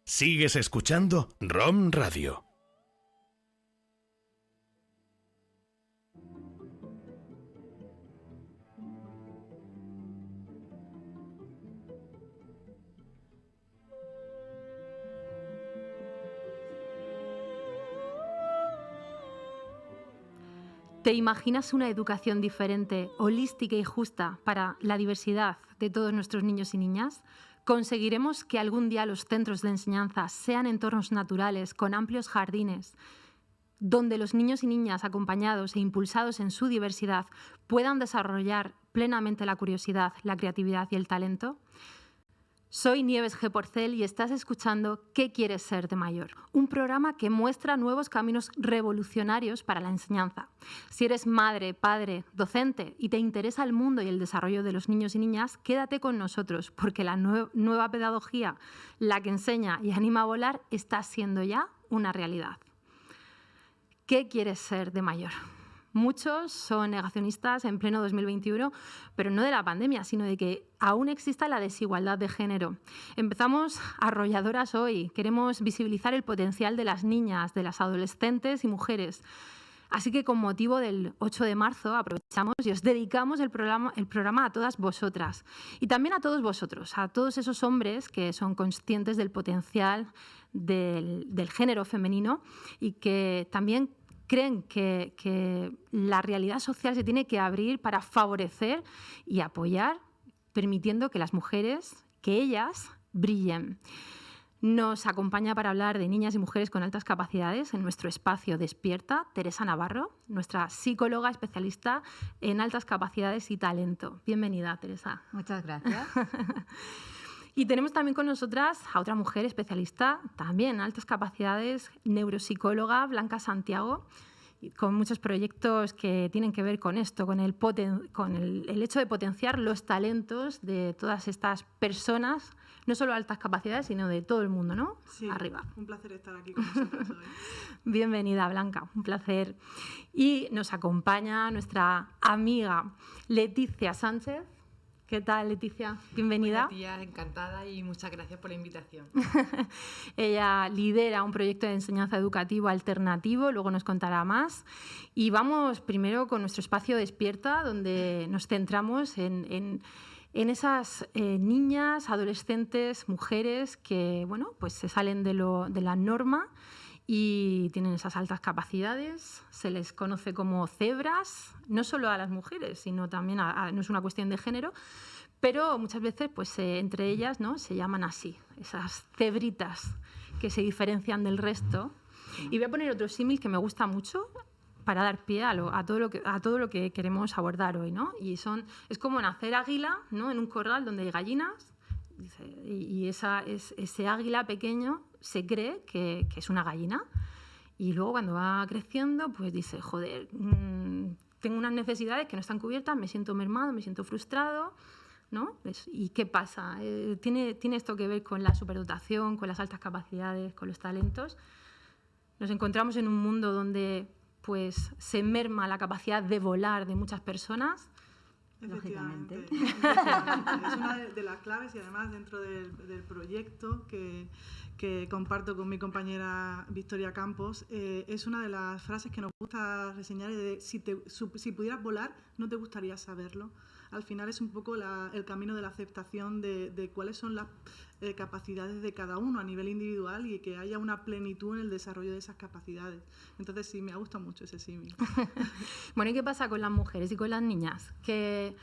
Sigues escuchando ROM Radio. ¿Te imaginas una educación diferente, holística y justa para la diversidad de todos nuestros niños y niñas? ¿Conseguiremos que algún día los centros de enseñanza sean entornos naturales, con amplios jardines, donde los niños y niñas, acompañados e impulsados en su diversidad, puedan desarrollar plenamente la curiosidad, la creatividad y el talento? Soy Nieves G. Porcel y estás escuchando ¿Qué quieres ser de mayor? Un programa que muestra nuevos caminos revolucionarios para la enseñanza. Si eres madre, padre, docente y te interesa el mundo y el desarrollo de los niños y niñas, quédate con nosotros, porque la nueva pedagogía, la que enseña y anima a volar, está siendo ya una realidad. ¿Qué quieres ser de mayor? Muchos son negacionistas en pleno 2021, pero no de la pandemia, sino de que aún exista la desigualdad de género. Empezamos arrolladoras hoy. Queremos visibilizar el potencial de las niñas, de las adolescentes y mujeres. Así que con motivo del 8 de marzo aprovechamos y os dedicamos el programa a todas vosotras. Y también a todos vosotros, a todos esos hombres que son conscientes del potencial del género femenino y que también creen que la realidad social se tiene que abrir para favorecer y apoyar, permitiendo que las mujeres, que ellas brillen. Nos acompaña para hablar de niñas y mujeres con altas capacidades en nuestro espacio Despierta, Teresa Navarro, nuestra psicóloga especialista en altas capacidades y talento. Bienvenida, Teresa. Muchas gracias. Y tenemos también con nosotras a otra mujer especialista, también en altas capacidades, neuropsicóloga, Blanca Santiago, con muchos proyectos que tienen que ver con esto, con el hecho de potenciar los talentos de todas estas personas, no solo altas capacidades, sino de todo el mundo, ¿no? Sí, arriba. Un placer estar aquí con vosotros hoy. Bienvenida, Blanca, un placer. Y nos acompaña nuestra amiga Leticia Sánchez. ¿Qué tal, Leticia? Bienvenida. Buenos días, encantada y muchas gracias por la invitación. Ella lidera un proyecto de enseñanza educativa alternativo, luego nos contará más. Y vamos primero con nuestro espacio Despierta, donde nos centramos en esas niñas, adolescentes, mujeres que bueno, pues se salen de la norma y tienen esas altas capacidades. Se les conoce como cebras, no solo a las mujeres, sino también no es una cuestión de género, pero muchas veces pues, entre ellas, ¿no?, se llaman así, esas cebritas que se diferencian del resto. Y voy a poner otro símil que me gusta mucho para dar pie a todo lo que queremos abordar hoy, ¿no? Y es como nacer águila, ¿no?, en un corral donde hay gallinas, y ese águila pequeño se cree que es una gallina y luego cuando va creciendo pues dice, joder, tengo unas necesidades que no están cubiertas, me siento mermado, me siento frustrado, ¿no? ¿Y qué pasa? ¿Tiene esto que ver con la superdotación, con las altas capacidades, con los talentos? Nos encontramos en un mundo donde pues se merma la capacidad de volar de muchas personas. Efectivamente. Es una de las claves y además dentro del proyecto que comparto con mi compañera Victoria Campos, es una de las frases que nos gusta reseñar, de si pudieras volar, ¿no te gustaría saberlo? Al final es un poco el camino de la aceptación de cuáles son las capacidades de cada uno a nivel individual y que haya una plenitud en el desarrollo de esas capacidades. Entonces sí, me gusta mucho ese símil. Bueno, ¿y qué pasa con las mujeres y con las niñas? Que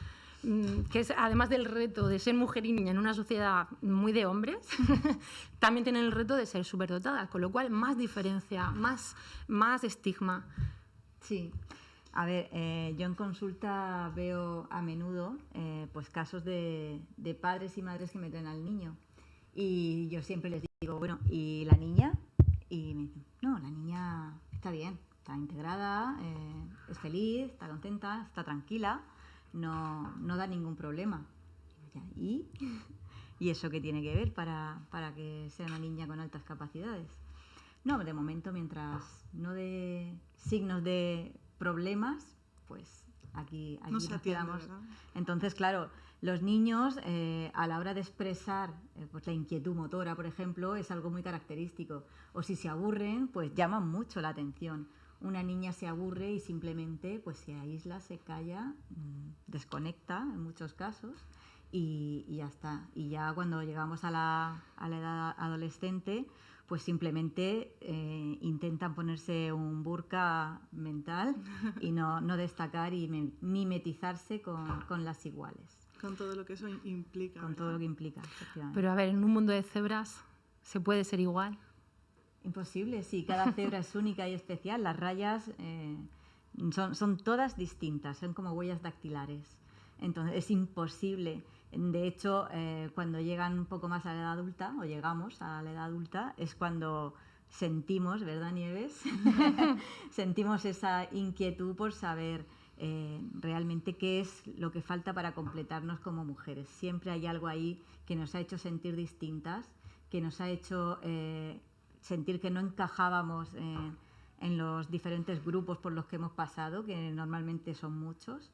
es, además del reto de ser mujer y niña en una sociedad muy de hombres, también tienen el reto de ser superdotadas, con lo cual más diferencia, más estigma. Sí. A ver, yo en consulta veo a menudo pues casos de padres y madres que meten al niño. Y yo siempre les digo, bueno, ¿y la niña? Y me dicen, no, la niña está bien, está integrada, es feliz, está contenta, está tranquila, no da ningún problema. ¿Y eso qué tiene que ver para que sea una niña con altas capacidades? No, de momento, mientras no dé signos de problemas, pues aquí no nos quedamos. ¿Verdad? Entonces, claro, Los niños, a la hora de expresar pues la inquietud motora, por ejemplo, es algo muy característico. O si se aburren, pues llaman mucho la atención. Una niña se aburre y simplemente pues se aísla, se calla, desconecta en muchos casos y ya está. Y ya cuando llegamos a la edad adolescente, pues simplemente intentan ponerse un burka mental y no destacar y mimetizarse con las iguales. Con todo lo que eso implica. Con todo lo que implica, efectivamente. Pero a ver, en un mundo de cebras, ¿se puede ser igual? Imposible, sí, cada cebra es única y especial. Las rayas son todas distintas, son como huellas dactilares. Entonces es imposible. De hecho, cuando llegan un poco más a la edad adulta, o llegamos a la edad adulta, es cuando sentimos, ¿verdad, Nieves? Sentimos esa inquietud por saber realmente qué es lo que falta para completarnos como mujeres. Siempre hay algo ahí que nos ha hecho sentir distintas, que nos ha hecho sentir que no encajábamos en los diferentes grupos por los que hemos pasado, que normalmente son muchos.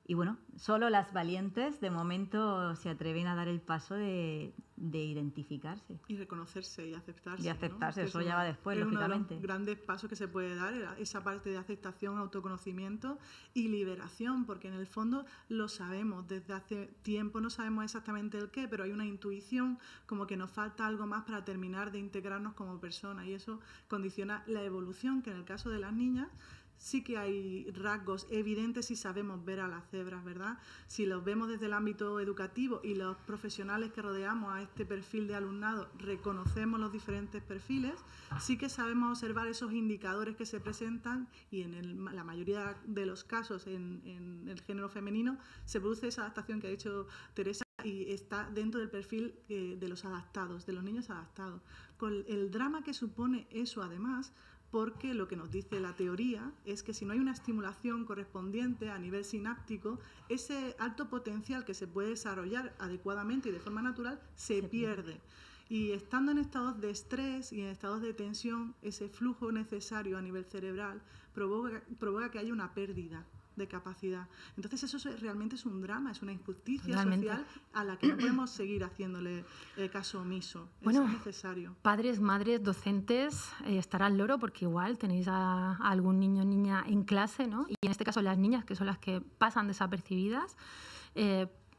Y bueno, solo las valientes de momento se atreven a dar el paso de identificarse. Y reconocerse y aceptarse. Y aceptarse, ¿no? eso ya va después, lógicamente. Uno de los grandes pasos que se puede dar, esa parte de aceptación, autoconocimiento y liberación, porque en el fondo lo sabemos, desde hace tiempo no sabemos exactamente el qué, pero hay una intuición como que nos falta algo más para terminar de integrarnos como personas y eso condiciona la evolución, que en el caso de las niñas sí que hay rasgos evidentes si sabemos ver a las cebras, ¿verdad? Si los vemos desde el ámbito educativo y los profesionales que rodeamos a este perfil de alumnado reconocemos los diferentes perfiles, sí que sabemos observar esos indicadores que se presentan y en la mayoría de los casos en el género femenino se produce esa adaptación que ha dicho Teresa y está dentro del perfil de los adaptados, de los niños adaptados. Con el drama que supone eso además, porque lo que nos dice la teoría es que si no hay una estimulación correspondiente a nivel sináptico, ese alto potencial que se puede desarrollar adecuadamente y de forma natural se pierde. Y estando en estados de estrés y en estados de tensión, ese flujo necesario a nivel cerebral provoca que haya una pérdida de capacidad. Entonces eso realmente es un drama, es una injusticia social a la que no podemos seguir haciéndole caso omiso. Bueno, es necesario. Padres, madres, docentes, estará al loro porque igual tenéis a algún niño o niña en clase, ¿no? Y en este caso las niñas, que son las que pasan desapercibidas,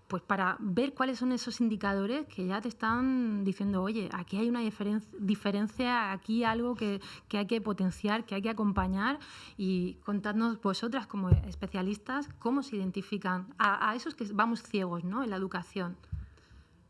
pues para ver cuáles son esos indicadores que ya te están diciendo, oye, aquí hay una diferencia, aquí hay algo que hay que potenciar, que hay que acompañar y contadnos vosotras como especialistas cómo se identifican a esos que vamos ciegos, ¿no?, en la educación.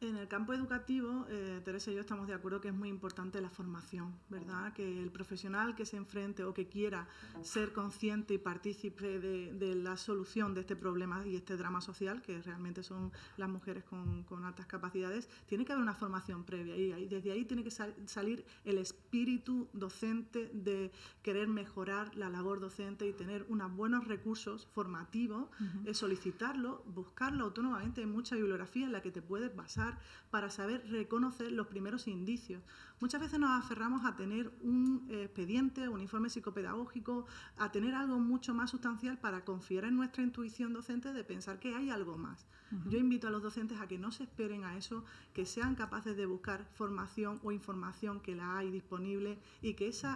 En el campo educativo, Teresa y yo estamos de acuerdo que es muy importante la formación, ¿verdad? Que el profesional que se enfrente o que quiera ser consciente y partícipe de la solución de este problema y este drama social, que realmente son las mujeres con altas capacidades, tiene que haber una formación previa y desde ahí tiene que salir el espíritu docente de querer mejorar la labor docente y tener unos buenos recursos formativos, solicitarlo, buscarlo autónomamente. Hay mucha bibliografía en la que te puedes basar para saber reconocer los primeros indicios. Muchas veces nos aferramos a tener un expediente, un informe psicopedagógico, a tener algo mucho más sustancial para confiar en nuestra intuición docente de pensar que hay algo más. Yo invito a los docentes a que no se esperen a eso, que sean capaces de buscar formación o información que la hay disponible y que ese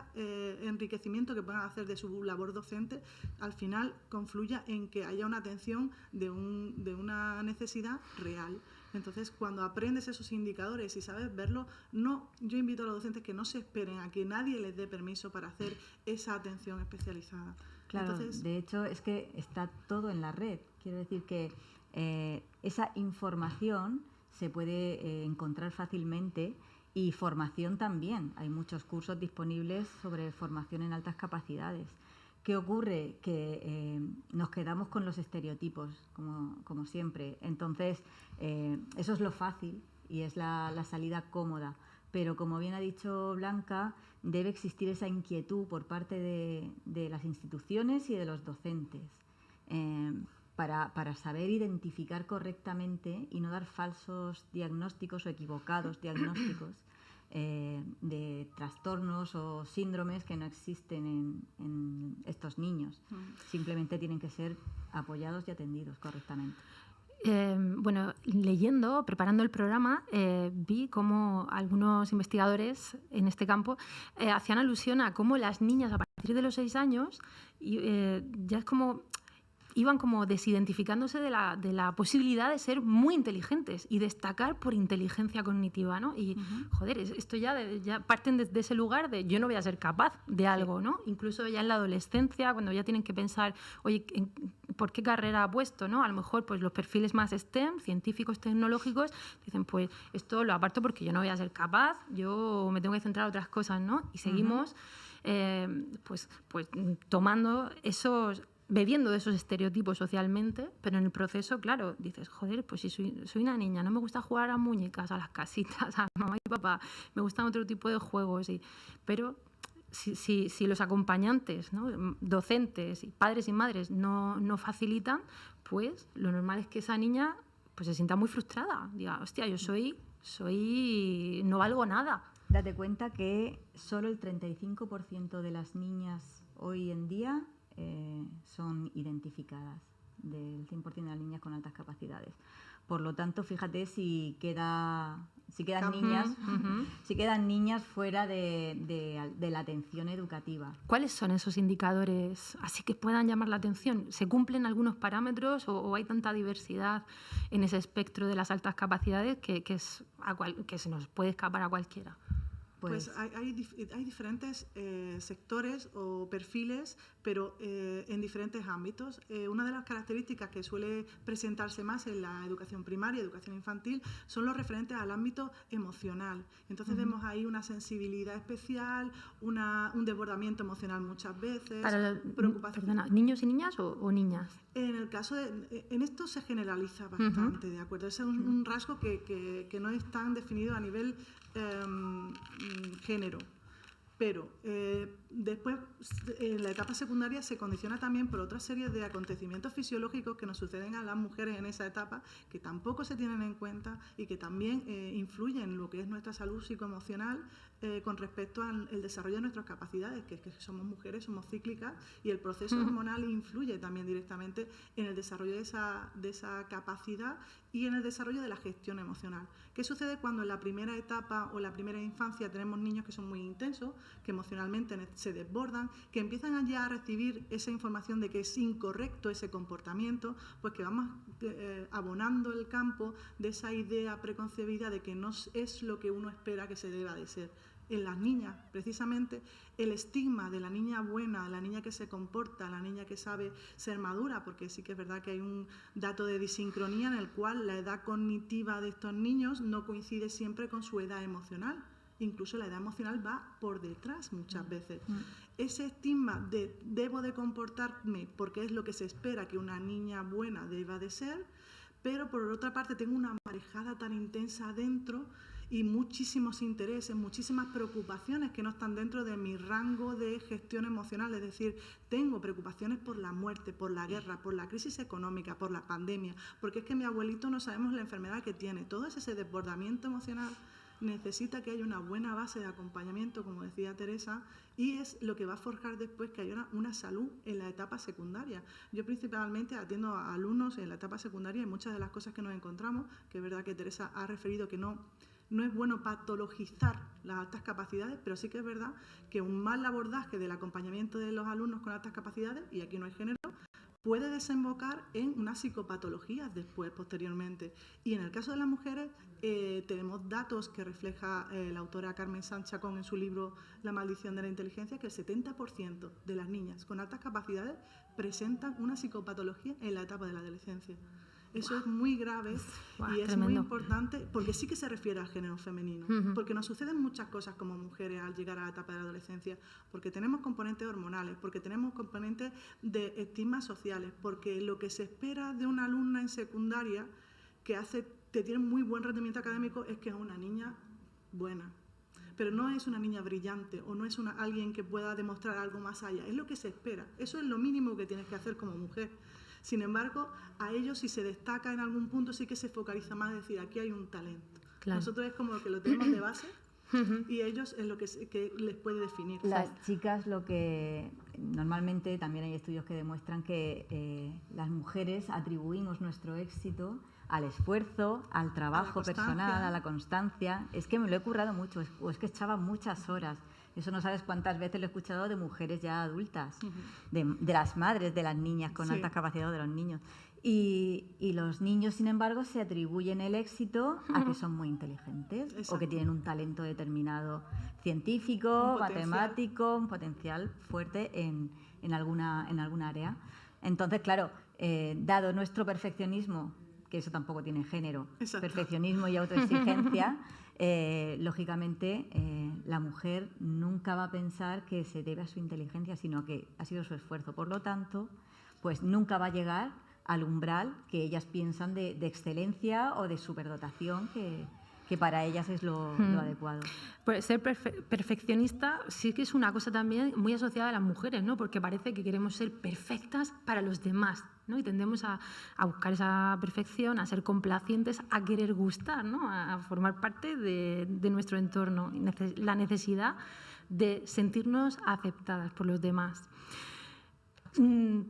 enriquecimiento que puedan hacer de su labor docente al final confluya en que haya una atención de una necesidad real. Entonces, cuando aprendes esos indicadores y sabes verlo, yo invito a los docentes que no se esperen a que nadie les dé permiso para hacer esa atención especializada. Claro, entonces, de hecho es que está todo en la red. Quiero decir que esa información se puede encontrar fácilmente y formación también. Hay muchos cursos disponibles sobre formación en altas capacidades. ¿Qué ocurre? Que nos quedamos con los estereotipos, como siempre. Entonces, eso es lo fácil y es la salida cómoda. Pero, como bien ha dicho Blanca, debe existir esa inquietud por parte de las instituciones y de los docentes para saber identificar correctamente y no dar falsos diagnósticos o equivocados diagnósticos de trastornos o síndromes que no existen en estos niños. Simplemente tienen que ser apoyados y atendidos correctamente. Bueno, leyendo, preparando el programa, vi cómo algunos investigadores en este campo hacían alusión a cómo las niñas a partir de los 6 años ya es como iban como desidentificándose de la posibilidad de ser muy inteligentes y destacar por inteligencia cognitiva, ¿no? Y, joder, esto ya parten desde ese lugar de yo no voy a ser capaz de algo, ¿no? Incluso ya en la adolescencia, cuando ya tienen que pensar, oye, ¿por qué carrera apuesto, no? A lo mejor pues los perfiles más STEM, científicos, tecnológicos, dicen, pues esto lo aparto porque yo no voy a ser capaz, yo me tengo que centrar en otras cosas, ¿no? Y seguimos pues tomando esos... bebiendo de esos estereotipos socialmente, pero en el proceso, claro, dices, joder, pues si soy una niña, no me gusta jugar a muñecas, a las casitas, a mamá y papá, me gustan otro tipo de juegos, pero si los acompañantes, ¿no? Docentes, padres y madres no facilitan, pues lo normal es que esa niña pues se sienta muy frustrada, diga, hostia, yo no valgo nada. Date cuenta que solo el 35% de las niñas hoy en día son identificadas, del 100% de las niñas con altas capacidades. Por lo tanto, fíjate si quedan niñas fuera de la atención educativa. ¿Cuáles son esos indicadores así que puedan llamar la atención? ¿Se cumplen algunos parámetros o hay tanta diversidad en ese espectro de las altas capacidades que se nos puede escapar a cualquiera? Pues hay diferentes sectores o perfiles, pero en diferentes ámbitos. Una de las características que suele presentarse más en la educación primaria, educación infantil, son los referentes al ámbito emocional. Entonces vemos ahí una sensibilidad especial, un desbordamiento emocional muchas veces, preocupación. Perdona, ¿niños y niñas o niñas? En el caso en esto se generaliza bastante, ¿de acuerdo? Ese es un rasgo que no es tan definido a nivel género, pero después en la etapa secundaria se condiciona también por otra serie de acontecimientos fisiológicos que nos suceden a las mujeres en esa etapa, que tampoco se tienen en cuenta y que también influyen en lo que es nuestra salud psicoemocional con respecto al desarrollo de nuestras capacidades, que es que somos mujeres, somos cíclicas, y el proceso hormonal influye también directamente en el desarrollo de esa capacidad y en el desarrollo de la gestión emocional. ¿Qué sucede cuando en la primera etapa o la primera infancia tenemos niños que son muy intensos, que emocionalmente se desbordan, que empiezan ya a recibir esa información de que es incorrecto ese comportamiento? Pues que vamos abonando el campo de esa idea preconcebida de que no es lo que uno espera que se deba de ser. En las niñas, precisamente, el estigma de la niña buena, la niña que se comporta, la niña que sabe ser madura, porque sí que es verdad que hay un dato de disincronía en el cual la edad cognitiva de estos niños no coincide siempre con su edad emocional. Incluso la edad emocional va por detrás muchas veces. Ese estigma de debo de comportarme porque es lo que se espera que una niña buena deba de ser, pero por otra parte tengo una marejada tan intensa adentro y muchísimos intereses, muchísimas preocupaciones que no están dentro de mi rango de gestión emocional. Es decir, tengo preocupaciones por la muerte, por la guerra, por la crisis económica, por la pandemia, porque es que mi abuelito no sabemos la enfermedad que tiene. Todo ese desbordamiento emocional necesita que haya una buena base de acompañamiento, como decía Teresa, y es lo que va a forjar después que haya una salud en la etapa secundaria. Yo principalmente atiendo a alumnos en la etapa secundaria y muchas de las cosas que nos encontramos, que es verdad que Teresa ha referido que no es bueno patologizar las altas capacidades, pero sí que es verdad que un mal abordaje del acompañamiento de los alumnos con altas capacidades, y aquí no hay género, puede desembocar en unas psicopatologías después, posteriormente. Y en el caso de las mujeres, tenemos datos que refleja la autora Carmen Sánchez Chacón en su libro La maldición de la inteligencia, que el 70% de las niñas con altas capacidades presentan una psicopatología en la etapa de la adolescencia. Eso es muy grave y es tremendo. Muy importante porque sí que se refiere al género femenino, porque nos suceden muchas cosas como mujeres al llegar a la etapa de la adolescencia, porque tenemos componentes hormonales, porque tenemos componentes de estigmas sociales, porque lo que se espera de una alumna en secundaria que tiene muy buen rendimiento académico es que es una niña buena, pero no es una niña brillante o no es alguien que pueda demostrar algo más allá, es lo que se espera, eso es lo mínimo que tienes que hacer como mujer. Sin embargo, a ellos si se destaca en algún punto sí que se focaliza más, es decir, aquí hay un talento. Claro. Nosotros es como que lo tenemos de base Y ellos es lo que les puede definir. Las chicas, lo que normalmente también hay estudios que demuestran que las mujeres atribuimos nuestro éxito al esfuerzo, al trabajo personal, a la constancia. Es que me lo he currado mucho, o es que echaba muchas horas. Eso no sabes cuántas veces lo he escuchado de mujeres ya adultas, de las madres de las niñas con altas capacidades, de los niños. Y los niños, sin embargo, se atribuyen el éxito a que son muy inteligentes o que tienen un talento determinado científico, matemático, un potencial fuerte en alguna área. Entonces, claro, dado nuestro perfeccionismo, que eso tampoco tiene género, perfeccionismo y autoexigencia, lógicamente la mujer nunca va a pensar que se debe a su inteligencia, sino que ha sido su esfuerzo. Por lo tanto, pues nunca va a llegar al umbral que ellas piensan de excelencia o de superdotación, que para ellas es lo adecuado. Pues ser perfeccionista sí que es una cosa también muy asociada a las mujeres, ¿no? Porque parece que queremos ser perfectas para los demás, ¿no? Y tendemos a buscar esa perfección, a ser complacientes, a querer gustar, ¿no? A formar parte de nuestro entorno. La necesidad de sentirnos aceptadas por los demás.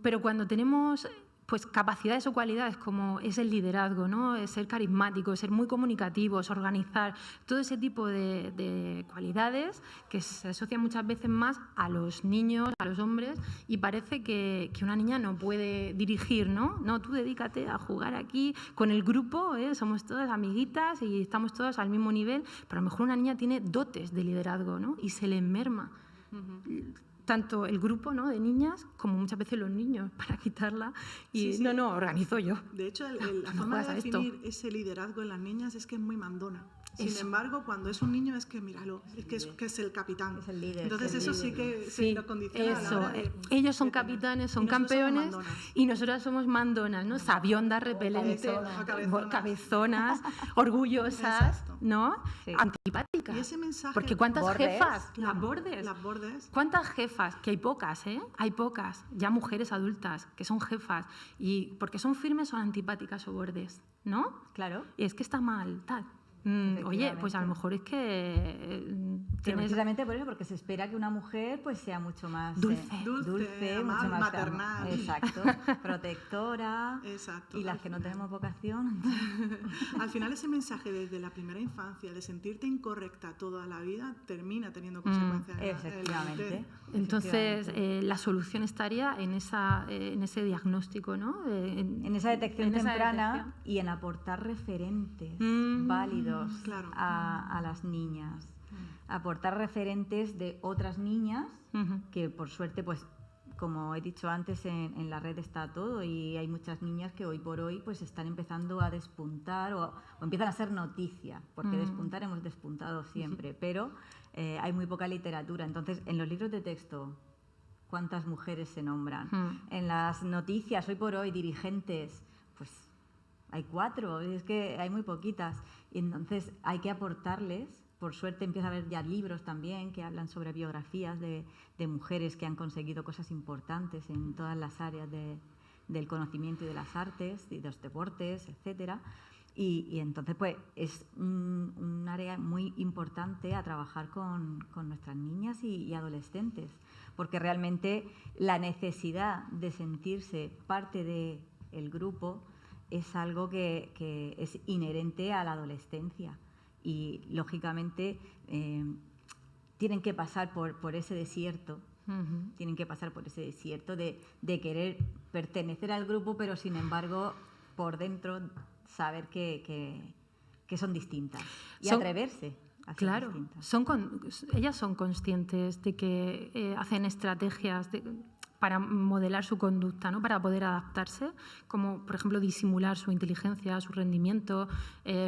Pero cuando tenemos pues capacidades o cualidades como es el liderazgo, ¿no? Es ser carismáticos, ser muy comunicativos, organizar, todo ese tipo de cualidades que se asocian muchas veces más a los niños, a los hombres, y parece que una niña no puede dirigir, ¿no? No, tú dedícate a jugar aquí con el grupo, somos todas amiguitas y estamos todas al mismo nivel, pero a lo mejor una niña tiene dotes de liderazgo, ¿no? Y se le merma. Tanto el grupo, ¿no?, de niñas como muchas veces los niños para quitarla y no, organizo yo. De hecho, la forma de definir ese liderazgo en las niñas es que es muy mandona. Sin embargo, cuando es un niño es que, míralo, es el capitán. Es el líder. Entonces eso sí que se lo condiciona. Eso, ellos son capitanes, son campeones y nosotras somos mandonas, ¿no? Sabiondas, repelentes, cabezonas, orgullosas, ¿no? Sí. Antipáticas. Y ese mensaje... Porque ¿cuántas jefas? Las bordes. ¿Cuántas jefas? Que hay pocas, ¿eh? Hay pocas, ya mujeres adultas, que son jefas. Y porque son firmes o antipáticas o bordes, ¿no? Claro. Y es que está mal, tal. Oye, pues a lo mejor es que tienes... Precisamente por eso, porque se espera que una mujer pues sea mucho más dulce, mucho más maternal, exacto, protectora. Exacto. Y las que no tenemos vocación. Al final ese mensaje desde la primera infancia de sentirte incorrecta toda la vida termina teniendo consecuencias. Efectivamente. Entonces la solución estaría en ese diagnóstico, ¿no? En esa detección temprana y en aportar referentes válidos a las niñas. Aportar referentes de otras niñas que por suerte, pues como he dicho antes, en la red está todo y hay muchas niñas que hoy por hoy pues están empezando a despuntar o empiezan a ser noticia, porque despuntar hemos despuntado siempre, pero hay muy poca literatura. Entonces, en los libros de texto, ¿cuántas mujeres se nombran? En las noticias, hoy por hoy, dirigentes, pues hay 4, es que hay muy poquitas. Y entonces hay que aportarles. Por suerte empieza a haber ya libros también que hablan sobre biografías de mujeres que han conseguido cosas importantes en todas las áreas del conocimiento y de las artes y de los deportes, etcétera. Y entonces pues es un área muy importante a trabajar con nuestras niñas y adolescentes, porque realmente la necesidad de sentirse parte del grupo es algo que es inherente a la adolescencia y, lógicamente, tienen que pasar por ese desierto, tienen que pasar por ese desierto de querer pertenecer al grupo, pero, sin embargo, por dentro saber que son distintas y atreverse a ser distintas. Ellas son conscientes de que hacen estrategias para modelar su conducta, ¿no? Para poder adaptarse, como por ejemplo disimular su inteligencia, su rendimiento,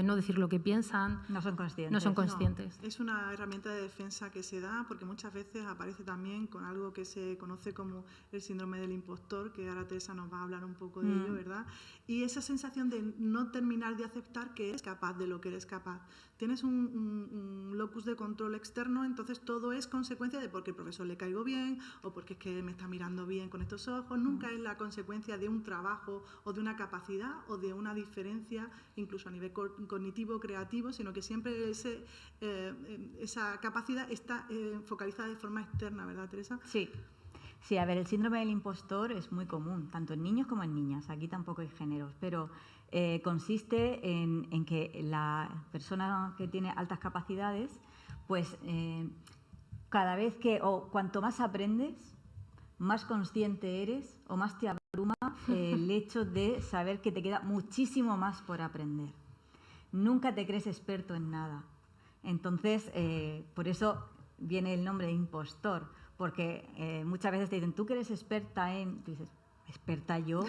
no decir lo que piensan. No son conscientes. No son conscientes. No, es una herramienta de defensa que se da porque muchas veces aparece también con algo que se conoce como el síndrome del impostor, que ahora Teresa nos va a hablar un poco de ello, ¿verdad? Y esa sensación de no terminar de aceptar que eres capaz de lo que eres capaz. Tienes un locus de control externo, entonces todo es consecuencia de porque el profesor le caigo bien o porque es que me está mirando mirando bien con estos ojos, nunca es la consecuencia de un trabajo o de una capacidad o de una diferencia, incluso a nivel cognitivo, creativo, sino que siempre esa capacidad está focalizada de forma externa, ¿verdad, Teresa? Sí. Sí, a ver, el síndrome del impostor es muy común, tanto en niños como en niñas. Aquí tampoco hay géneros, pero consiste en que la persona que tiene altas capacidades, pues cada vez o cuanto más aprendes, más consciente eres o más te abruma el hecho de saber que te queda muchísimo más por aprender. Nunca te crees experto en nada. Entonces, por eso viene el nombre de impostor, porque muchas veces te dicen, tú que eres experta en... Tú dices, ¿experta yo?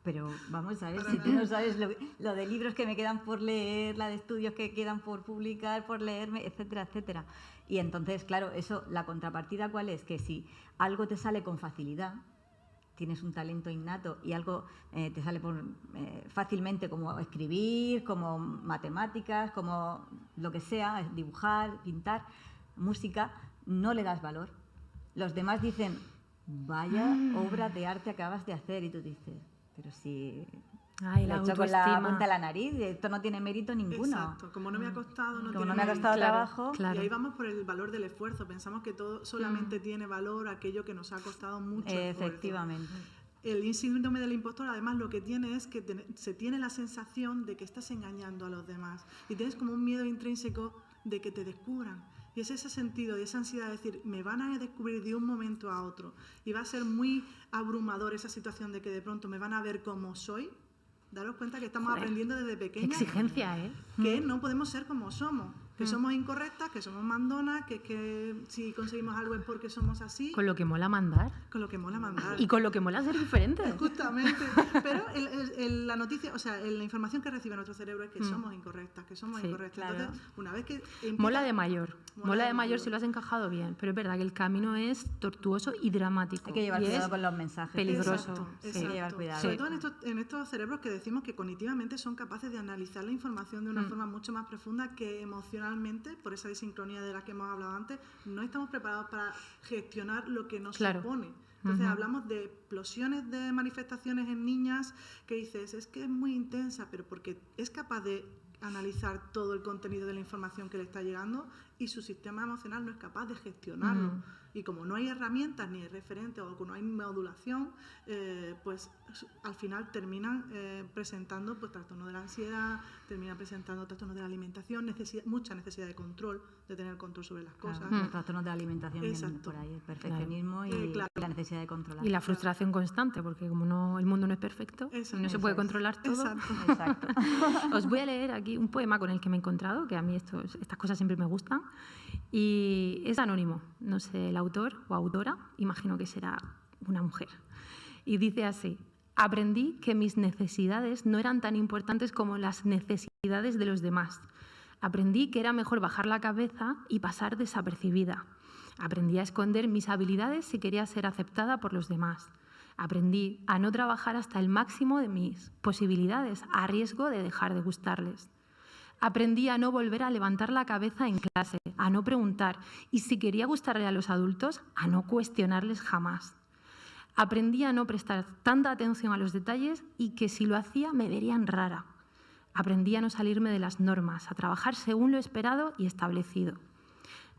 Pero vamos a ver, si tú no sabes lo de libros que me quedan por leer, la de estudios que quedan por publicar, por leerme, etcétera, etcétera. Y entonces, claro, eso, la contrapartida, ¿cuál es? Que si algo te sale con facilidad, tienes un talento innato y algo te sale fácilmente, como escribir, como matemáticas, como lo que sea, dibujar, pintar, música, no le das valor. Los demás dicen, vaya obra de arte acabas de hacer, y tú dices, pero si Ay, lo he hecho con la punta de la nariz, esto no tiene mérito ninguno. Exacto, como no me ha costado, no como tiene no me ha costado mérito. trabajo. Claro. Y ahí vamos por el valor del esfuerzo. Pensamos que todo solamente tiene valor aquello que nos ha costado mucho esfuerzo. Efectivamente. El síndrome del impostor, además, lo que tiene es que se tiene la sensación de que estás engañando a los demás y tienes como un miedo intrínseco de que te descubran. Y es ese sentido y esa ansiedad de decir, me van a descubrir de un momento a otro. Y va a ser muy abrumador esa situación de que de pronto me van a ver como soy. Daros cuenta que estamos aprendiendo desde Qué pequeños exigencia, ¿eh? que no podemos ser como somos, que somos incorrectas, que somos mandonas, que si conseguimos algo es porque somos así, Con lo que mola mandar. con lo que mola mandar. Y con lo que mola ser diferente. Justamente, pero la noticia, o sea, la información que recibe nuestro cerebro es que somos incorrectas, que somos Sí, incorrectas. claro. Entonces, una vez que Mola de mayor. Mola Mola de de mayor mayor. si lo has encajado bien. Pero es verdad que el camino es tortuoso y dramático. Hay que llevar y cuidado es con los mensajes. peligroso. Exacto, Sí. exacto. Hay que llevar cuidado. Sobre todo en estos cerebros que decimos que cognitivamente son capaces de analizar la información de una forma mucho más profunda, que emocionalmente, por esa desincronía de la que hemos hablado antes, no estamos preparados para gestionar lo que nos Claro. supone. Entonces hablamos de explosiones de manifestaciones en niñas que dices, es que es muy intensa, pero porque es capaz de analizar todo el contenido de la información que le está llegando y su sistema emocional no es capaz de gestionarlo. Y como no hay herramientas ni referentes o no hay modulación, pues al final terminan presentando pues trastornos de la ansiedad, terminan presentando trastornos de la alimentación, mucha necesidad de control, de tener control sobre las cosas. Los trastornos de alimentación vienen Exacto. por ahí, el perfeccionismo y claro. la necesidad de controlar. Y la frustración constante, porque como no, el mundo no es perfecto, Eso y no es. se puede Eso es. controlar todo. Exacto. Exacto. Os voy a leer aquí un poema con el que me he encontrado, que a mí estas cosas siempre me gustan, y es anónimo, no sé el autor o autora, imagino que será una mujer. Y dice así: aprendí que mis necesidades no eran tan importantes como las necesidades de los demás. Aprendí que era mejor bajar la cabeza y pasar desapercibida. Aprendí a esconder mis habilidades si quería ser aceptada por los demás. Aprendí a no trabajar hasta el máximo de mis posibilidades, a riesgo de dejar de gustarles. Aprendí a no volver a levantar la cabeza en clase, a no preguntar, y si quería gustarle a los adultos, a no cuestionarles jamás. Aprendí a no prestar tanta atención a los detalles y que si lo hacía me verían rara. Aprendí a no salirme de las normas, a trabajar según lo esperado y establecido.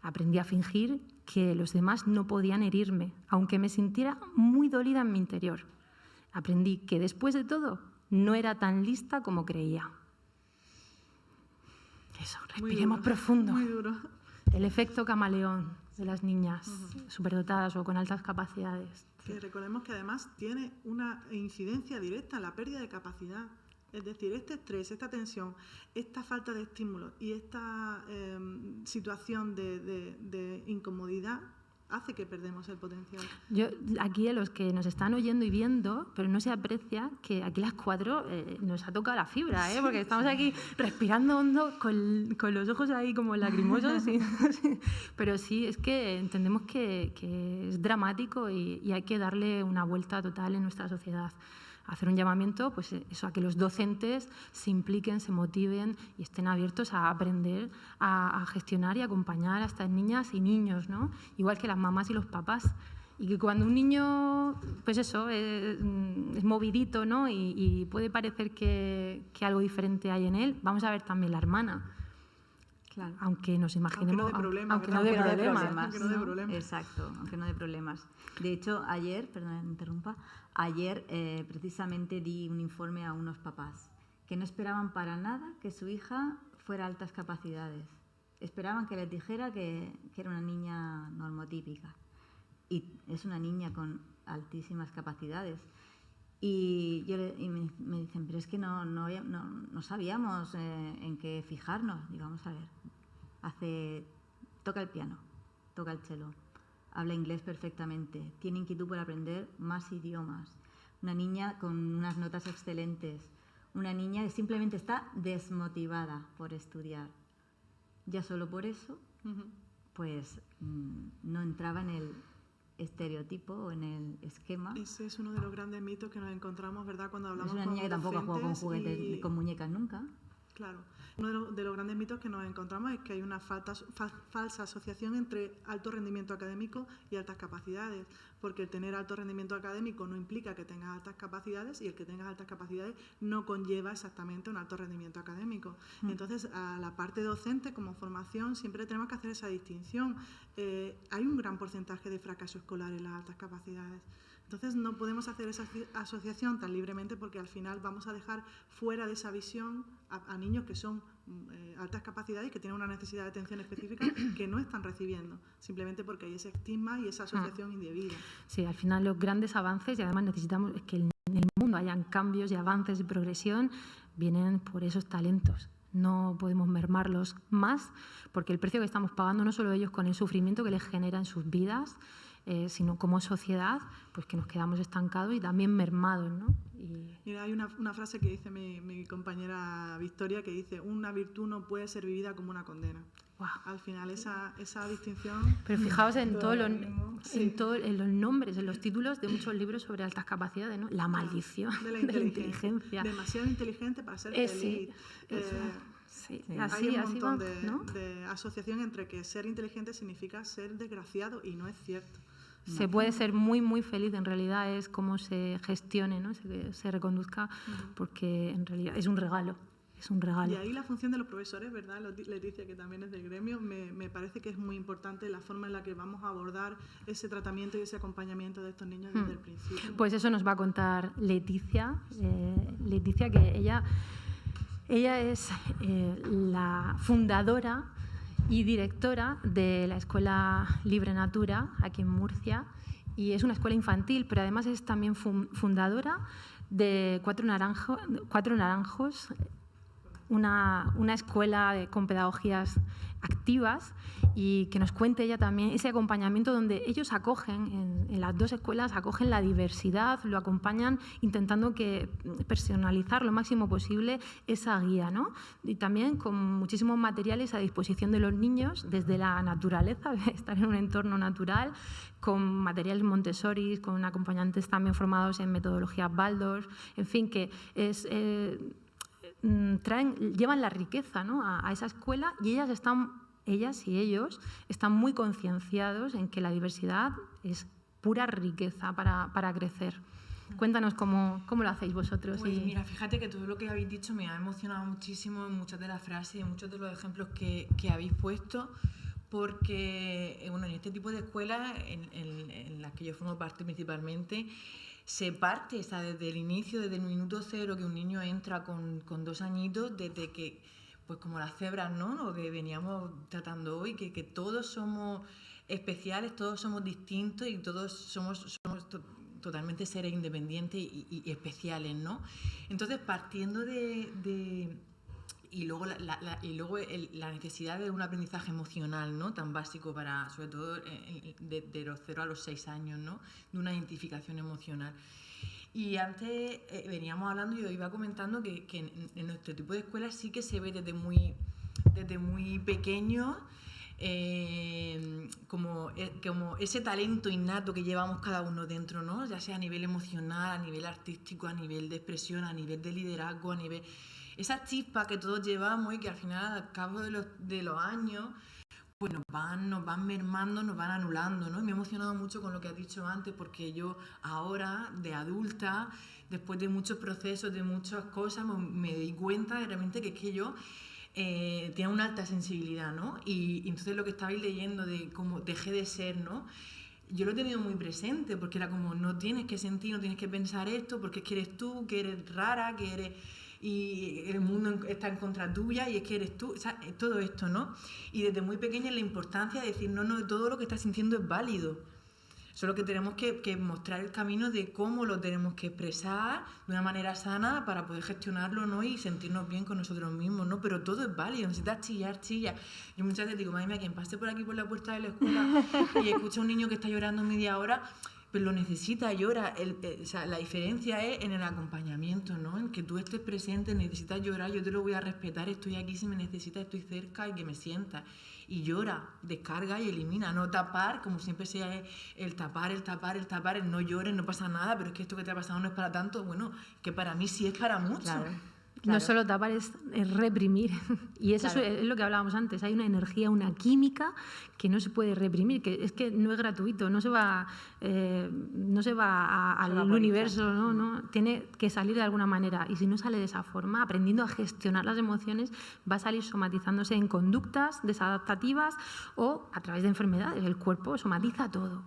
Aprendí a fingir que los demás no podían herirme, aunque me sintiera muy dolida en mi interior. Aprendí que después de todo no era tan lista como creía. Eso, Muy respiremos duro, profundo. Muy duro. El efecto camaleón de las niñas superdotadas o con altas capacidades. Que recordemos que además tiene una incidencia directa en la pérdida de capacidad. Es decir, este estrés, esta tensión, esta falta de estímulo y esta situación de incomodidad hace que perdemos el potencial. Yo, aquí a los que nos están oyendo y viendo, pero no se aprecia que aquí las cuatro nos ha tocado la fibra, porque estamos aquí respirando hondo con los ojos ahí como lacrimosos. Pero sí, es que entendemos que es dramático y hay que darle una vuelta total en nuestra sociedad. Hacer un llamamiento, pues eso, a que los docentes se impliquen, se motiven y estén abiertos a aprender a gestionar y acompañar a estas niñas y niños, ¿no? Igual que las mamás y los papás. Y que cuando un niño, pues eso, es movidito, ¿no? Y puede parecer que algo diferente hay en él, vamos a ver también la hermana. Claro. Aunque nos imaginemos... Aunque no dé problemas, Aunque no dé problemas. Exacto, aunque no dé problemas. De hecho, ayer, perdón, me interrumpa, ayer precisamente di un informe a unos papás que no esperaban para nada que su hija fuera altas capacidades. Esperaban que les dijera que era una niña normotípica. Y es una niña con altísimas capacidades. Y me dicen, pero es que no sabíamos en qué fijarnos. Y vamos a ver, toca el piano, toca el cello, habla inglés perfectamente, tiene inquietud por aprender más idiomas. Una niña con unas notas excelentes, una niña que simplemente está desmotivada por estudiar. Ya solo por eso, pues no entraba en el estereotipo o en el esquema. Ese es uno de los grandes mitos que nos encontramos, ¿verdad?, cuando hablamos con Es una niña que tampoco ha jugado con juguetes y... con muñecas nunca. Claro. Uno de los grandes mitos que nos encontramos es que hay una falsa asociación entre alto rendimiento académico y altas capacidades, porque el tener alto rendimiento académico no implica que tengas altas capacidades y el que tengas altas capacidades no conlleva exactamente un alto rendimiento académico. Entonces, a la parte docente como formación siempre tenemos que hacer esa distinción. Hay un gran porcentaje de fracaso escolar en las altas capacidades. Entonces no podemos hacer esa asociación tan libremente porque al final vamos a dejar fuera de esa visión a niños que son altas capacidades y que tienen una necesidad de atención específica que no están recibiendo, simplemente porque hay ese estigma y esa asociación indebida. Sí, al final los grandes avances, y además necesitamos que en el mundo hayan cambios y avances y progresión, vienen por esos talentos. No podemos mermarlos más porque el precio que estamos pagando, no solo ellos con el sufrimiento que les genera en sus vidas, sino como sociedad, pues que nos quedamos estancados y también mermados, ¿no? Mira, hay una frase que dice mi compañera Victoria, que dice: una virtud no puede ser vivida como una condena. Wow. Al final esa distinción... Pero fijaos en todos los nombres, en los títulos de muchos libros sobre altas capacidades, ¿no? La maldición de la inteligencia. Demasiado inteligente para ser feliz. Sí, hay un montón de asociación entre que ser inteligente significa ser desgraciado y no es cierto. Se puede ser muy, muy feliz, en realidad es cómo se gestione, ¿no? se reconduzca, porque en realidad es un regalo. Es un regalo. Y ahí la función de los profesores, ¿verdad? Leticia, que también es del gremio, me parece que es muy importante la forma en la que vamos a abordar ese tratamiento y ese acompañamiento de estos niños desde el principio. Pues eso nos va a contar Leticia. Leticia, que ella es la fundadora y directora de la Escuela Libre Natura, aquí en Murcia, y es una escuela infantil, pero además es también fundadora de Cuatro Naranjos, una escuela con pedagogías activas, y que nos cuente ella también ese acompañamiento donde ellos acogen, en las dos escuelas, acogen la diversidad, lo acompañan intentando personalizar lo máximo posible esa guía, ¿no? Y también con muchísimos materiales a disposición de los niños, desde la naturaleza, estar en un entorno natural, con materiales Montessori, con acompañantes también formados en metodologías Waldorf, en fin, que llevan la riqueza, ¿no? a esa escuela, y ellas y ellos están muy concienciados en que la diversidad es pura riqueza para crecer. Cuéntanos cómo lo hacéis vosotros. Pues mira, fíjate que todo lo que habéis dicho me ha emocionado muchísimo en muchas de las frases y en muchos de los ejemplos que habéis puesto, porque en este tipo de escuelas en las que yo formo parte principalmente, se parte desde el inicio, desde el minuto cero que un niño entra con 2 añitos, desde que, pues como las cebras, ¿no? Lo que veníamos tratando hoy, que todos somos especiales, todos somos distintos y todos somos totalmente seres independientes y especiales, ¿no? Entonces, partiendo y luego la necesidad de un aprendizaje emocional, ¿no? Tan básico para, sobre todo, de los 0 a los 6 años, ¿no? De una identificación emocional. Y antes veníamos hablando, yo iba comentando que en nuestro tipo de escuelas sí que se ve desde muy pequeño como ese talento innato que llevamos cada uno dentro, ¿no? Ya sea a nivel emocional, a nivel artístico, a nivel de expresión, a nivel de liderazgo, a nivel... Esa chispa que todos llevamos y que al final, al cabo de los años, pues nos van mermando, nos van anulando, ¿no? Y me he emocionado mucho con lo que has dicho antes, porque yo ahora, de adulta, después de muchos procesos, de muchas cosas, me di cuenta de realmente que es que yo tenía una alta sensibilidad, ¿no? Y entonces lo que estabais leyendo de cómo dejé de ser, ¿no? Yo lo he tenido muy presente, porque era como, no tienes que sentir, no tienes que pensar esto, porque es que eres tú, que eres rara, que eres... y el mundo está en contra tuya y es que eres tú, o sea, todo esto, ¿no? Y desde muy pequeña la importancia de decir, no, todo lo que estás sintiendo es válido. Solo que tenemos que mostrar el camino de cómo lo tenemos que expresar de una manera sana para poder gestionarlo, ¿no? Y sentirnos bien con nosotros mismos, ¿no? Pero todo es válido, necesitas chillar, chilla. Yo muchas veces digo, madre mía, quien pase por aquí por la puerta de la escuela y escucha a un niño que está llorando media hora, pues lo necesita, llora. O sea, la diferencia es en el acompañamiento, ¿no? En que tú estés presente, necesitas llorar, yo te lo voy a respetar, estoy aquí si me necesitas, estoy cerca y que me sientas. Y llora, descarga y elimina, no tapar, como siempre sea el tapar, el no llores, no pasa nada, pero es que esto que te ha pasado no es para tanto. Bueno, que para mí sí es para mucho. Claro. No solo tapar, es reprimir. Y eso es lo que hablábamos antes. Hay una energía, una química que no se puede reprimir, que es que no es gratuito, no se va al universo, ¿no? Tiene que salir de alguna manera. Y si no sale de esa forma, aprendiendo a gestionar las emociones, va a salir somatizándose en conductas desadaptativas o a través de enfermedades. El cuerpo somatiza todo.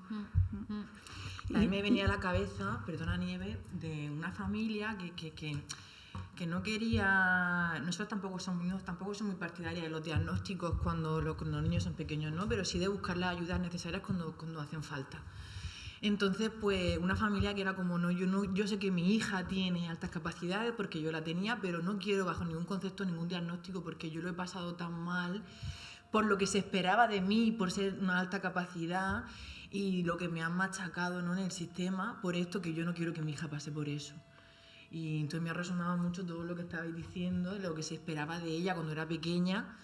A mí me venía a la cabeza, perdona Nieve, de una familia que no quería... Nosotros tampoco somos muy partidarias de los diagnósticos cuando los niños son pequeños, ¿no? Pero sí de buscar las ayudas necesarias cuando hacen falta. Entonces, pues, una familia que era como, yo sé que mi hija tiene altas capacidades porque yo la tenía, pero no quiero bajo ningún concepto ningún diagnóstico porque yo lo he pasado tan mal por lo que se esperaba de mí, por ser una alta capacidad y lo que me han machacado, ¿no? En el sistema, por esto que yo no quiero que mi hija pase por eso. Y entonces me ha resonado mucho todo lo que estabais diciendo, lo que se esperaba de ella cuando era pequeña.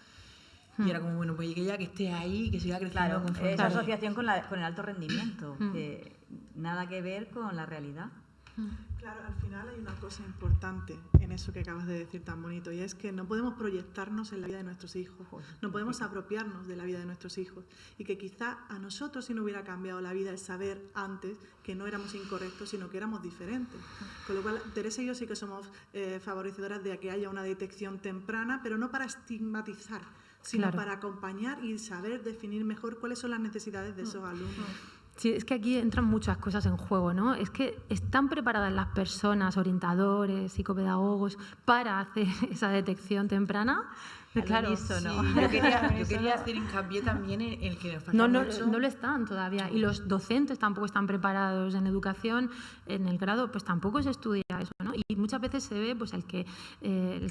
Y era como, bueno, pues que ella que esté ahí, que siga creciendo. Claro, esa asociación con el alto rendimiento, que nada que ver con la realidad. Claro, al final hay una cosa importante en eso que acabas de decir tan bonito, y es que no podemos proyectarnos en la vida de nuestros hijos, no podemos apropiarnos de la vida de nuestros hijos, y que quizá a nosotros sí no hubiera cambiado la vida el saber antes que no éramos incorrectos, sino que éramos diferentes. Con lo cual, Teresa y yo sí que somos favorecedoras de que haya una detección temprana, pero no para estigmatizar, sino para acompañar y saber definir mejor cuáles son las necesidades de esos alumnos. Sí, es que aquí entran muchas cosas en juego, ¿no? Es que están preparadas las personas, orientadores, psicopedagogos, para hacer esa detección temprana. Claro, sí, yo quería hacer hincapié también en el que nos falta mucho. No lo están todavía. Y los docentes tampoco están preparados. En educación, en el grado, pues tampoco se estudia eso, ¿no? Y muchas veces se ve, pues el que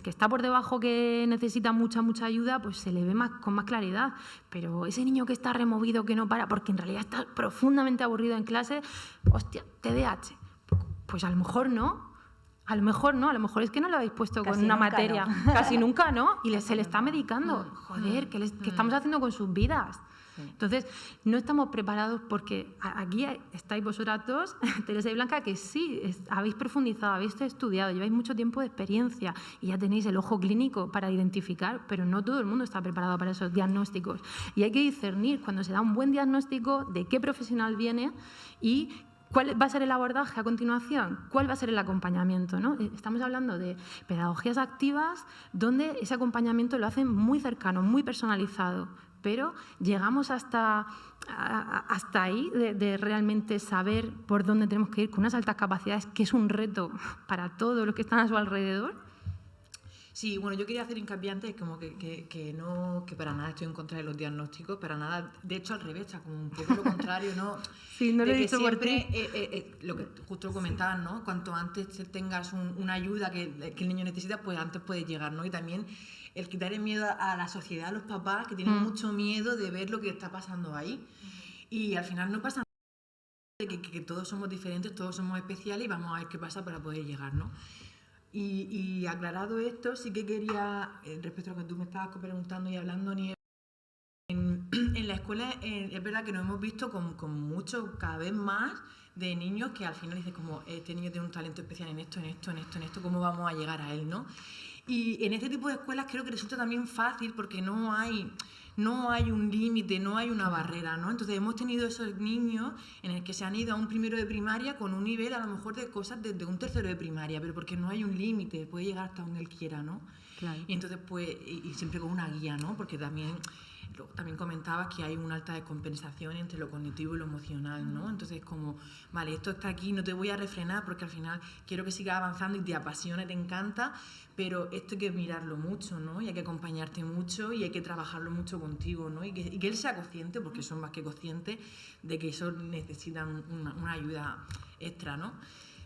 está por debajo, que necesita mucha ayuda, pues se le ve con más claridad. Pero ese niño que está removido, que no para, porque en realidad está profundamente aburrido en clase, hostia, TDAH. Pues a lo mejor no. A lo mejor es que no lo habéis puesto con una materia, casi nunca, ¿no? Y se le está medicando. Joder, ¿qué estamos haciendo con sus vidas? Entonces, no estamos preparados porque aquí estáis vosotras dos, Teresa y Blanca, que sí, habéis profundizado, habéis estudiado, lleváis mucho tiempo de experiencia y ya tenéis el ojo clínico para identificar, pero no todo el mundo está preparado para esos diagnósticos. Y hay que discernir cuando se da un buen diagnóstico de qué profesional viene y ¿cuál va a ser el abordaje a continuación? ¿Cuál va a ser el acompañamiento, ¿no? Estamos hablando de pedagogías activas donde ese acompañamiento lo hacen muy cercano, muy personalizado, pero llegamos hasta ahí de realmente saber por dónde tenemos que ir con unas altas capacidades, que es un reto para todos los que están a su alrededor. Sí, bueno, yo quería hacer hincapié antes como que para nada estoy en contra de los diagnósticos, para nada, de hecho al revés, está como un poco lo contrario, ¿no? Sí, no lo he dicho siempre, lo que justo lo comentaban, ¿no? Cuanto antes tengas una ayuda que el niño necesita, pues antes puedes llegar, ¿no? Y también el quitar el miedo a la sociedad, a los papás, que tienen mucho miedo de ver lo que está pasando ahí. Y al final no pasa nada, que todos somos diferentes, todos somos especiales y vamos a ver qué pasa para poder llegar, ¿no? Y aclarado esto, sí que quería, respecto a lo que tú me estabas preguntando y hablando, Nieve, en la escuela es verdad que nos hemos visto con muchos, cada vez más, de niños que al final dices como, este niño tiene un talento especial en esto, ¿cómo vamos a llegar a él, no? Y en este tipo de escuelas creo que resulta también fácil porque no hay no hay un límite, no hay una barrera, ¿no? Entonces hemos tenido esos niños en el que se han ido a un primero de primaria con un nivel a lo mejor de cosas de un tercero de primaria, pero porque no hay un límite, puede llegar hasta donde él quiera, ¿no? Claro. Y entonces pues, y siempre con una guía, ¿no? Porque también comentabas que hay una alta descompensación entre lo cognitivo y lo emocional, ¿no? Entonces como, vale, esto está aquí, no te voy a refrenar porque al final quiero que sigas avanzando y te apasiona, te encanta, pero esto hay que mirarlo mucho, ¿no? Y hay que acompañarte mucho y hay que trabajarlo mucho contigo, ¿no? Y que él sea consciente, porque son más que conscientes, de que eso necesitan una ayuda extra, ¿no?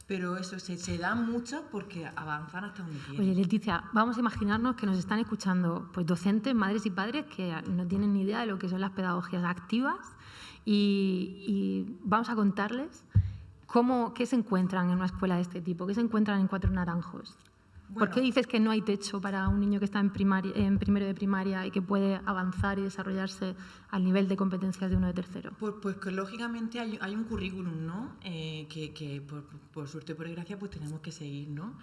Pero eso se da mucho porque avanzan hasta donde quieren. Oye, Leticia, vamos a imaginarnos que nos están escuchando pues, docentes, madres y padres que no tienen ni idea de lo que son las pedagogías activas y vamos a contarles qué se encuentran en una escuela de este tipo, qué se encuentran en Cuatro Naranjos. ¿Por qué dices que no hay techo para un niño que está en primero de primaria y que puede avanzar y desarrollarse al nivel de competencias de uno de tercero? Pues que lógicamente hay un currículum, ¿no? Que por suerte y por desgracia pues tenemos que seguir, ¿no?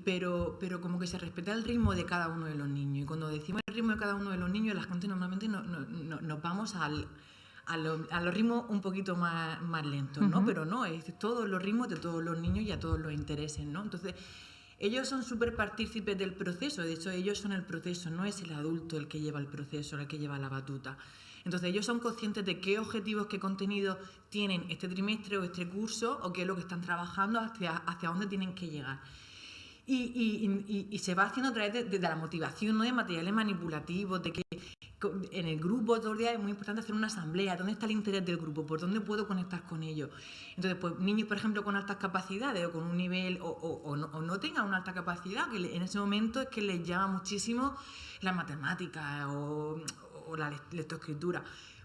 Pero como que se respeta el ritmo de cada uno de los niños. Y cuando decimos el ritmo de cada uno de los niños, la gente normalmente nos vamos a los ritmos un poquito más lentos, ¿no? Pero no, es todos los ritmos de todos los niños y a todos los intereses, ¿no? Entonces, ellos son súper partícipes del proceso, de hecho ellos son el proceso, no es el adulto el que lleva el proceso, el que lleva la batuta. Entonces ellos son conscientes de qué objetivos, qué contenidos tienen este trimestre o este curso o qué es lo que están trabajando, hacia dónde tienen que llegar. Y se va haciendo a través de la motivación, no de materiales manipulativos, de que en el grupo todos los días es muy importante hacer una asamblea. ¿Dónde está el interés del grupo? ¿Por dónde puedo conectar con ellos? Entonces, pues niños, por ejemplo, con altas capacidades o con un nivel o no tengan una alta capacidad, que en ese momento es que les llama muchísimo la matemática o la lectoescritura.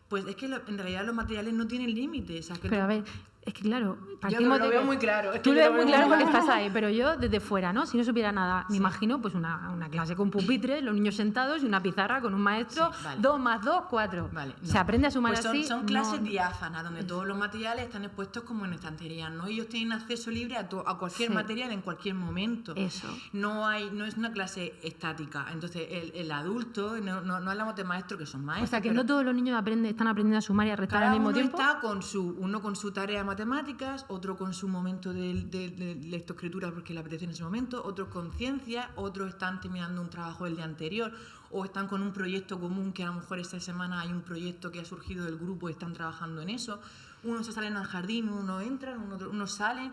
Pues es que en realidad los materiales no tienen límite. O sea, pero a ver, es que claro, yo lo veo muy claro. Tú lo ves muy claro porque estás ahí, pero yo desde fuera, ¿no? Si no supiera nada, me imagino pues una clase con pupitres, los niños sentados y una pizarra con un maestro, 2 más 2, 4. Vale, no. Se aprende a sumar pues así. Son clases diáfanas, donde todos los materiales están expuestos como en estanterías, ¿no? Ellos tienen acceso libre a cualquier material en cualquier momento. Eso. No es una clase estática. Entonces, el adulto, no hablamos de maestros que son maestros. O sea, que no todos los niños están aprendiendo a sumar y a restar al mismo tiempo. Cada uno está uno con su tarea de matemáticas, otro con su momento de lectoescritura porque le apetece en ese momento, otros con ciencia, otros están terminando un trabajo del día anterior o están con un proyecto común que a lo mejor esta semana hay un proyecto que ha surgido del grupo y están trabajando en eso. Unos se salen al jardín, unos entran, unos salen.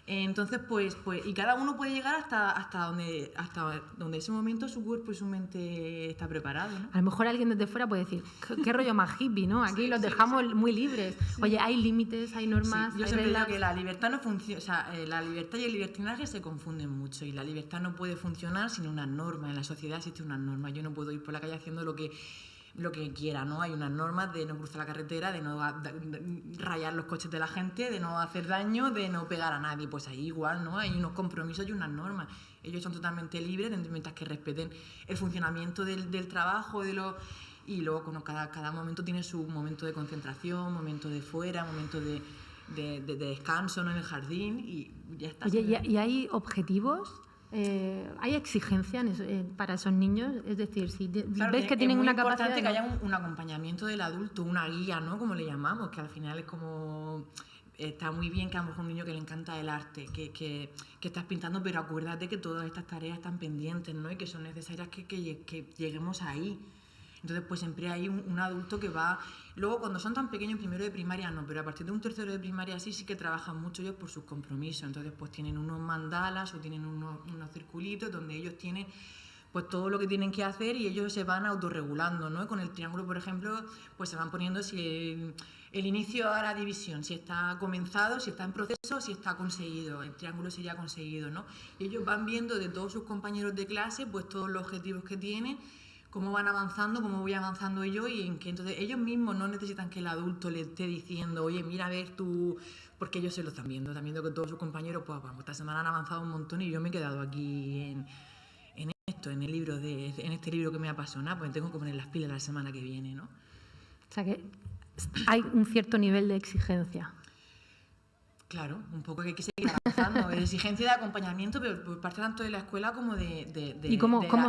Entonces, pues, y cada uno puede llegar hasta donde ese momento su cuerpo y su mente está preparado, ¿no? A lo mejor alguien desde fuera puede decir, qué rollo más hippie, ¿no? Aquí los dejamos muy libres. Sí. Oye, hay límites, hay normas, yo hay siempre reglas. digo que la libertad no funciona, o sea, la libertad y el libertinaje se confunden mucho y la libertad no puede funcionar sin unas normas. En la sociedad existe unas normas. Yo no puedo ir por la calle haciendo lo que quiera, ¿no? Hay unas normas de no cruzar la carretera, de no rayar los coches de la gente, de no hacer daño, de no pegar a nadie. Pues ahí igual, ¿no? Hay unos compromisos y unas normas. Ellos son totalmente libres mientras que respeten el funcionamiento del trabajo, y luego cada momento tiene su momento de concentración, momento de fuera, momento de descanso, ¿no? En el jardín y ya está. Oye, ¿y hay objetivos? ¿Hay exigencias para esos niños? Es decir, si ves que tienen una capacidad... Es muy importante que haya un acompañamiento del adulto, una guía, ¿no? Como le llamamos, que al final es como... Está muy bien que a lo mejor un niño que le encanta el arte, que estás pintando, pero acuérdate que todas estas tareas están pendientes, ¿no? Y que son necesarias que lleguemos ahí. Entonces, pues siempre hay un adulto que va... Luego, cuando son tan pequeños, primero de primaria no, pero a partir de un tercero de primaria sí que trabajan mucho ellos por sus compromisos. Entonces, pues tienen unos mandalas o tienen unos circulitos donde ellos tienen pues todo lo que tienen que hacer y ellos se van autorregulando, ¿no? Con el triángulo, por ejemplo, pues se van poniendo si el inicio a la división, si está comenzado, si está en proceso, si está conseguido. El triángulo sería conseguido, ¿no? Y ellos van viendo de todos sus compañeros de clase, pues todos los objetivos que tienen, cómo van avanzando, cómo voy avanzando yo y en qué. Entonces ellos mismos no necesitan que el adulto le esté diciendo, oye, mira, a ver tú, porque ellos se lo están viendo que todos sus compañeros, pues vamos, esta semana han avanzado un montón y yo me he quedado aquí en este libro que me apasiona, pues tengo que poner las pilas la semana que viene, ¿no? O sea que hay un cierto nivel de exigencia. Claro, un poco que hay que seguir avanzando. Exigencia de acompañamiento, pero por parte tanto de la escuela como de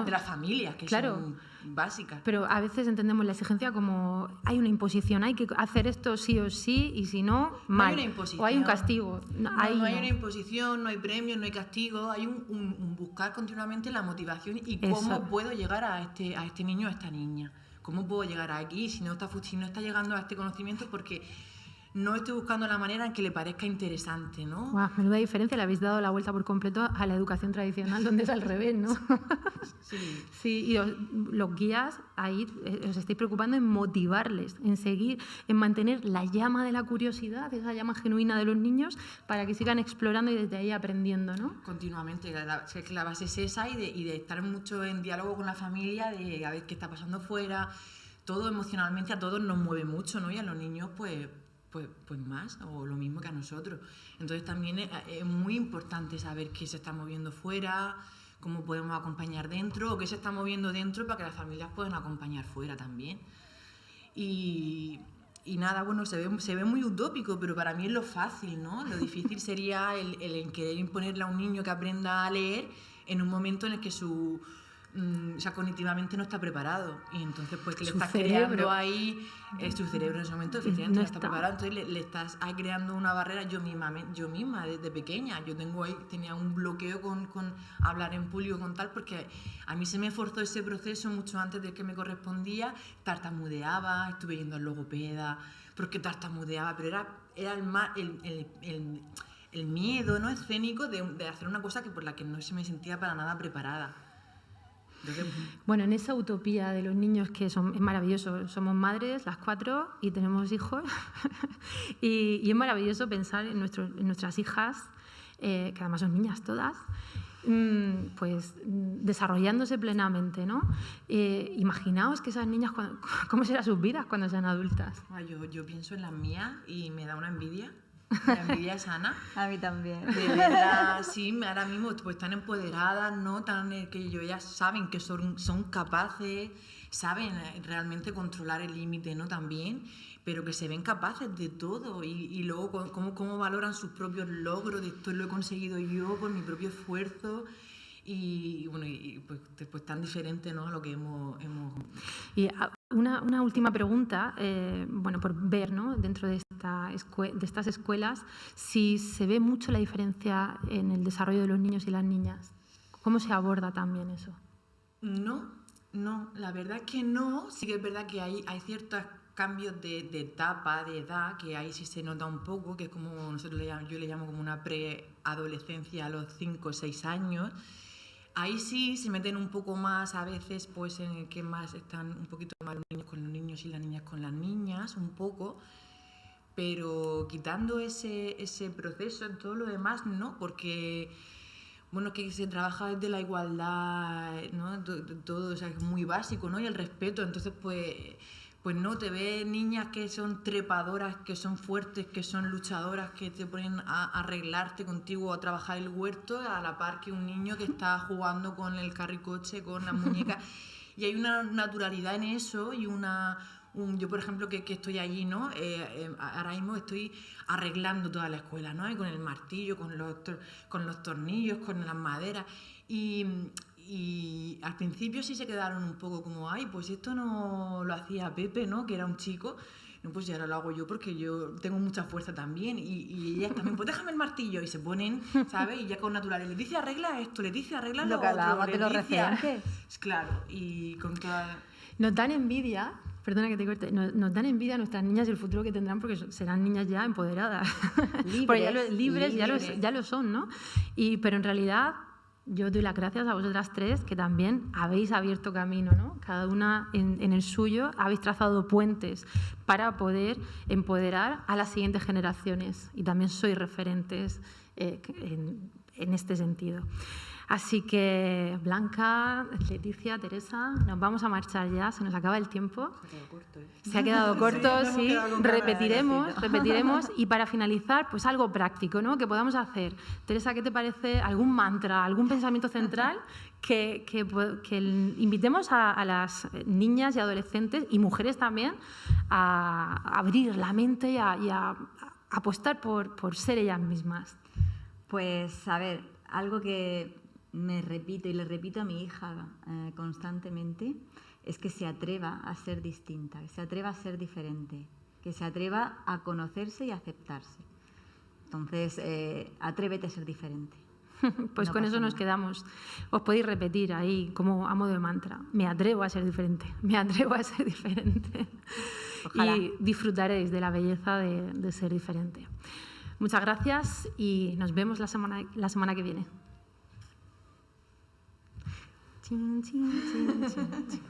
las familias, que son básicas. Pero a veces entendemos la exigencia como hay una imposición, hay que hacer esto sí o sí, y si no, mal. No hay una imposición. O hay un castigo. No hay una imposición, no hay premios, no hay castigo, hay un buscar continuamente la motivación y cómo puedo llegar a este niño o a esta niña. ¿Cómo puedo llegar aquí si no está llegando a este conocimiento porque no estoy buscando la manera en que le parezca interesante, ¿no? Wow, menuda diferencia, le habéis dado la vuelta por completo a la educación tradicional, donde es al revés, ¿no? Sí. Sí, y los guías ahí os estáis preocupando en motivarles, en seguir, en mantener la llama de la curiosidad, esa llama genuina de los niños, para que sigan explorando y desde ahí aprendiendo, ¿no? Continuamente, la base es esa y de estar mucho en diálogo con la familia, de a ver qué está pasando fuera, todo emocionalmente a todos nos mueve mucho, ¿no? Y a los niños, pues más, o lo mismo que a nosotros. Entonces también es muy importante saber qué se está moviendo fuera, cómo podemos acompañar dentro, o qué se está moviendo dentro para que las familias puedan acompañar fuera también. Y nada, bueno, se ve muy utópico, pero para mí es lo fácil, ¿no? Lo difícil sería el querer imponerle a un niño que aprenda a leer en un momento en el que cognitivamente no está preparado, y entonces pues que le estás creando ahí su cerebro en ese momento efectivamente no está preparado, entonces le estás ahí creando una barrera. Yo misma desde pequeña tenía un bloqueo con hablar en público con tal, porque a mí se me forzó ese proceso mucho antes del que me correspondía. Tartamudeaba, estuve yendo al logopeda porque tartamudeaba, pero era el miedo, ¿no?, escénico de hacer una cosa por la que no se me sentía para nada preparada. Bueno, en esa utopía de los niños es maravilloso. Somos madres, las 4, y tenemos hijos. y es maravilloso pensar en nuestras hijas, que además son niñas todas, pues desarrollándose plenamente, ¿no? Imaginaos que esas niñas, ¿cómo serán sus vidas cuando sean adultas? Yo pienso en las mías y me da una envidia. La envidia sana. A mí también. De verdad, sí, ahora mismo pues están empoderadas, ¿no? Que ellas saben que son capaces, saben realmente controlar el límite, ¿no? También, pero que se ven capaces de todo y luego cómo valoran sus propios logros, de esto lo he conseguido yo por mi propio esfuerzo. Y bueno, pues tan diferente, ¿no?, a lo que hemos... Y una última pregunta, por ver, ¿no?, dentro de estas escuelas, si se ve mucho la diferencia en el desarrollo de los niños y las niñas. ¿Cómo se aborda también eso? No, la verdad es que no. Sí que es verdad que hay ciertos cambios de etapa, de edad, que ahí sí se nota un poco, que es como yo le llamo como una preadolescencia a los 5 o 6 años. Ahí sí se meten un poco más a veces, pues en el que más están un poquito más los niños con los niños y las niñas con las niñas, un poco, pero quitando ese proceso, en todo lo demás no, porque bueno, que se trabaja desde la igualdad, ¿no? Todo, o sea, es muy básico, ¿no? Y el respeto, entonces pues no, te ves niñas que son trepadoras, que son fuertes, que son luchadoras, que te ponen a arreglarte contigo, a trabajar el huerto, a la par que un niño que está jugando con el carricoche, con las muñecas. Y hay una naturalidad en eso y yo, por ejemplo, que estoy allí, ¿no? Ahora mismo estoy arreglando toda la escuela, ¿no? Y con el martillo, con los tornillos, con las maderas. Y al principio sí se quedaron un poco como, ay, pues esto no lo hacía Pepe, ¿no?, que era un chico. No, pues ya ahora lo hago yo porque yo tengo mucha fuerza también. Y ellas también, pues déjame el martillo. Y se ponen, ¿sabes? Y ya con naturalidad. Leticia, arregla esto, Leticia, arregla lo que hablábamos de los referentes. Claro, y con toda... Nos dan envidia, perdona que te corte, nos dan envidia a nuestras niñas y el futuro que tendrán, porque serán niñas ya empoderadas. Libres. Ya lo son, ¿no? Pero en realidad... Yo doy las gracias a vosotras 3, que también habéis abierto camino, ¿no? Cada una en el suyo, habéis trazado puentes para poder empoderar a las siguientes generaciones, y también sois referentes en este sentido. Así que, Blanca, Leticia, Teresa, nos vamos a marchar ya, se nos acaba el tiempo. Se ha quedado corto, sí. Repetiremos. Y para finalizar, pues algo práctico, ¿no?, que podamos hacer. Teresa, ¿qué te parece? ¿Algún mantra, algún pensamiento central que invitemos a las niñas y adolescentes, y mujeres también, a abrir la mente y a apostar por ser ellas mismas? Pues, a ver, algo que me repito y le repito a mi hija constantemente es que se atreva a ser distinta, que se atreva a ser diferente, que se atreva a conocerse y a aceptarse. Entonces, atrévete a ser diferente. Pues No con pasa eso nos nada. quedamos. Os podéis repetir ahí como a modo de mantra. Me atrevo a ser diferente, me atrevo a ser diferente. Ojalá. Y disfrutaréis de la belleza de ser diferente. Muchas gracias y nos vemos la semana que viene. Chin, chin, chin, chin, chin.